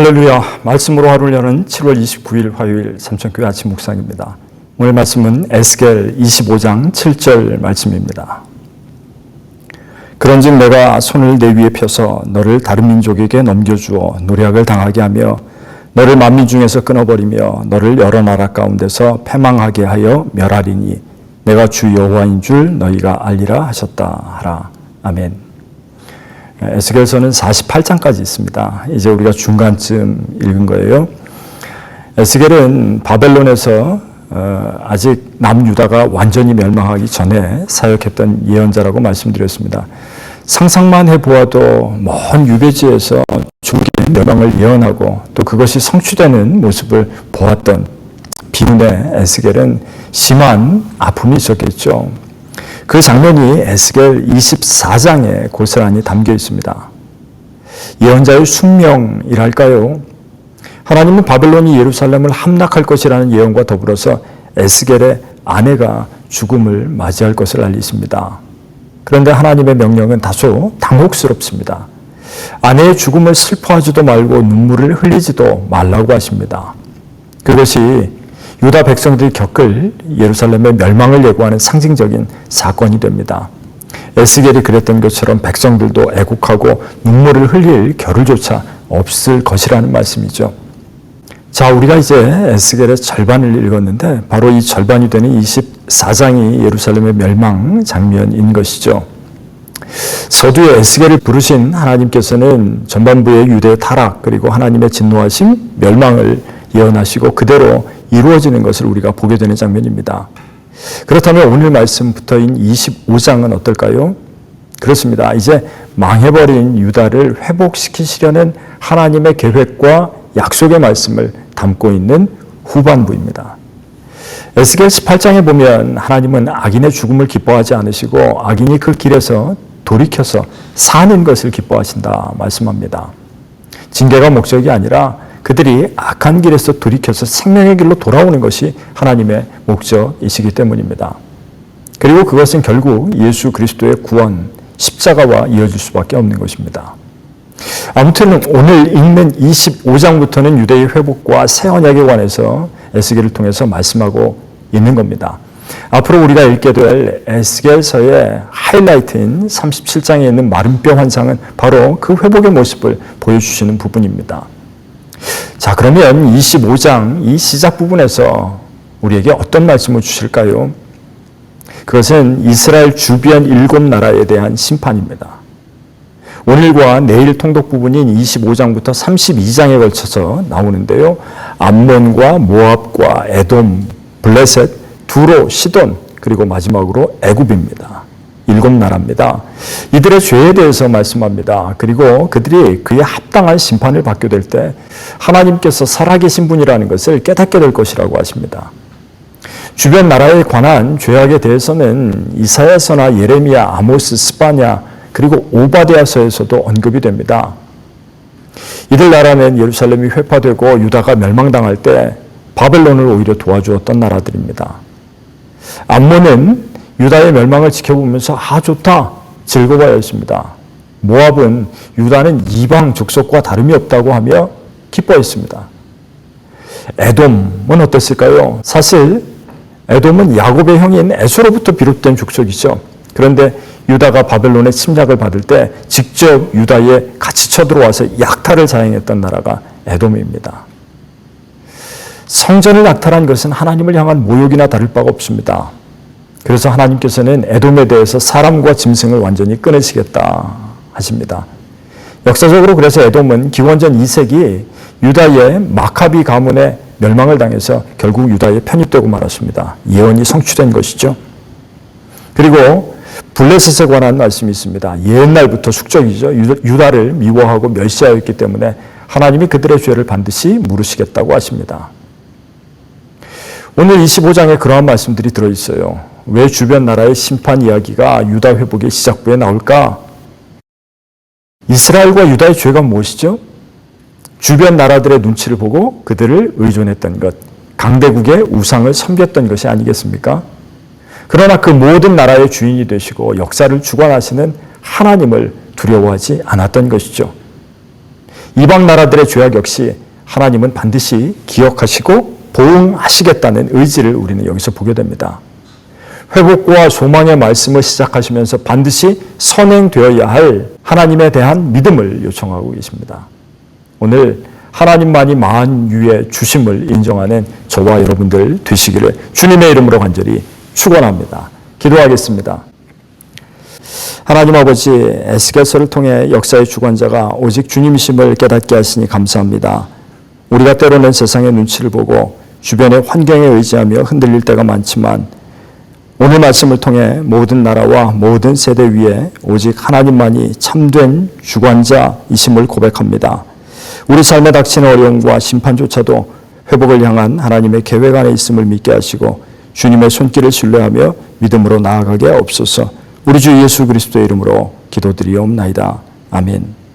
할렐루야. 말씀으로 하루를 여는 7월 29일 화요일 삼천교회 아침 묵상입니다. 오늘 말씀은 에스겔 25장 7절 말씀입니다. 그런즉 내가 손을 내 위에 펴서 너를 다른 민족에게 넘겨주어 노략을 당하게 하며 너를 만민 중에서 끊어버리며 너를 여러 나라 가운데서 패망하게 하여 멸하리니 내가 주 여호와인 줄 너희가 알리라 하셨다 하라. 아멘. 에스겔서는 48장까지 있습니다. 이제 우리가 중간쯤 읽은 거예요. 에스겔은 바벨론에서 아직 남유다가 완전히 멸망하기 전에 사역했던 예언자라고 말씀드렸습니다. 상상만 해보아도 먼 유배지에서 중국의 멸망을 예언하고 또 그것이 성취되는 모습을 보았던 비운의 에스겔은 심한 아픔이 있었겠죠. 그 장면이 에스겔 24장에 고스란히 담겨 있습니다. 예언자의 숙명이랄까요? 하나님은 바벨론이 예루살렘을 함락할 것이라는 예언과 더불어서 에스겔의 아내가 죽음을 맞이할 것을 알리십니다. 그런데 하나님의 명령은 다소 당혹스럽습니다. 아내의 죽음을 슬퍼하지도 말고 눈물을 흘리지도 말라고 하십니다. 그것이 유다 백성들이 겪을 예루살렘의 멸망을 예고하는 상징적인 사건이 됩니다. 에스겔이 그랬던 것처럼 백성들도 애국하고 눈물을 흘릴 겨를조차 없을 것이라는 말씀이죠. 자, 우리가 이제 에스겔의 절반을 읽었는데 바로 이 절반이 되는 24장이 예루살렘의 멸망 장면인 것이죠. 서두에 에스겔을 부르신 하나님께서는 전반부의 유대의 타락 그리고 하나님의 진노하심, 멸망을 예언하시고 그대로 이루어지는 것을 우리가 보게 되는 장면입니다. 그렇다면 오늘 말씀부터인 25장은 어떨까요? 그렇습니다. 이제 망해버린 유다를 회복시키시려는 하나님의 계획과 약속의 말씀을 담고 있는 후반부입니다. 에스겔 18장에 보면 하나님은 악인의 죽음을 기뻐하지 않으시고 악인이 그 길에서 돌이켜서 사는 것을 기뻐하신다 말씀합니다. 징계가 목적이 아니라 그들이 악한 길에서 돌이켜서 생명의 길로 돌아오는 것이 하나님의 목적이시기 때문입니다. 그리고 그것은 결국 예수 그리스도의 구원, 십자가와 이어질 수밖에 없는 것입니다. 아무튼 오늘 읽는 25장부터는 유대의 회복과 새 언약에 관해서 에스겔을 통해서 말씀하고 있는 겁니다. 앞으로 우리가 읽게 될 에스겔서의 하이라이트인 37장에 있는 마른 뼈 환상은 바로 그 회복의 모습을 보여주시는 부분입니다. 자, 그러면 25장 이 시작 부분에서 우리에게 어떤 말씀을 주실까요? 그것은 이스라엘 주변 7나라에 대한 심판입니다. 오늘과 내일 통독 부분인 25장부터 32장에 걸쳐서 나오는데요. 암몬과 모압과 에돔, 블레셋, 두로, 시돈, 그리고 마지막으로 애굽입니다. 7나라입니다. 이들의 죄에 대해서 말씀합니다. 그리고 그들이 그에 합당한 심판을 받게 될 때 하나님께서 살아계신 분이라는 것을 깨닫게 될 것이라고 하십니다. 주변 나라에 관한 죄악에 대해서는 이사야서나 예레미야, 아모스, 스바냐 그리고 오바댜서에서도 언급이 됩니다. 이들 나라는 예루살렘이 회파되고 유다가 멸망당할 때 바벨론을 오히려 도와주었던 나라들입니다. 암몬은 유다의 멸망을 지켜보면서 좋다, 즐거워했습니다. 모압은 유다는 이방 족속과 다름이 없다고 하며 기뻐했습니다. 에돔은 어땠을까요? 사실 에돔은 야곱의 형인 에서로부터 비롯된 족속이죠. 그런데 유다가 바벨론의 침략을 받을 때 직접 유다에 같이 쳐들어와서 약탈을 자행했던 나라가 에돔입니다. 성전을 약탈한 것은 하나님을 향한 모욕이나 다를 바가 없습니다. 그래서 하나님께서는 에돔에 대해서 사람과 짐승을 완전히 끊으시겠다 하십니다. 역사적으로 그래서 에돔은 기원전 2세기 유다의 마카비 가문의 멸망을 당해서 결국 유다에 편입되고 말았습니다. 예언이 성취된 것이죠. 그리고 블레셋에 관한 말씀이 있습니다. 옛날부터 숙적이죠. 유다를 미워하고 멸시하였기 때문에 하나님이 그들의 죄를 반드시 물으시겠다고 하십니다. 오늘 25장에 그러한 말씀들이 들어있어요. 왜 주변 나라의 심판 이야기가 유다 회복의 시작부에 나올까? 이스라엘과 유다의 죄가 무엇이죠? 주변 나라들의 눈치를 보고 그들을 의존했던 것, 강대국의 우상을 섬겼던 것이 아니겠습니까? 그러나 그 모든 나라의 주인이 되시고 역사를 주관하시는 하나님을 두려워하지 않았던 것이죠. 이방 나라들의 죄악 역시 하나님은 반드시 기억하시고 보응하시겠다는 의지를 우리는 여기서 보게 됩니다. 회복과 소망의 말씀을 시작하시면서 반드시 선행되어야 할 하나님에 대한 믿음을 요청하고 계십니다. 오늘 하나님만이 만유의 주심을 인정하는 저와 여러분들 되시기를 주님의 이름으로 간절히 축원합니다. 기도하겠습니다. 하나님 아버지, 에스겔서를 통해 역사의 주관자가 오직 주님이심을 깨닫게 하시니 감사합니다. 우리가 때로는 세상의 눈치를 보고 주변의 환경에 의지하며 흔들릴 때가 많지만 오늘 말씀을 통해 모든 나라와 모든 세대 위에 오직 하나님만이 참된 주관자이심을 고백합니다. 우리 삶에 닥치는 어려움과 심판조차도 회복을 향한 하나님의 계획 안에 있음을 믿게 하시고 주님의 손길을 신뢰하며 믿음으로 나아가게 하옵소서. 우리 주 예수 그리스도의 이름으로 기도드리옵나이다. 아멘.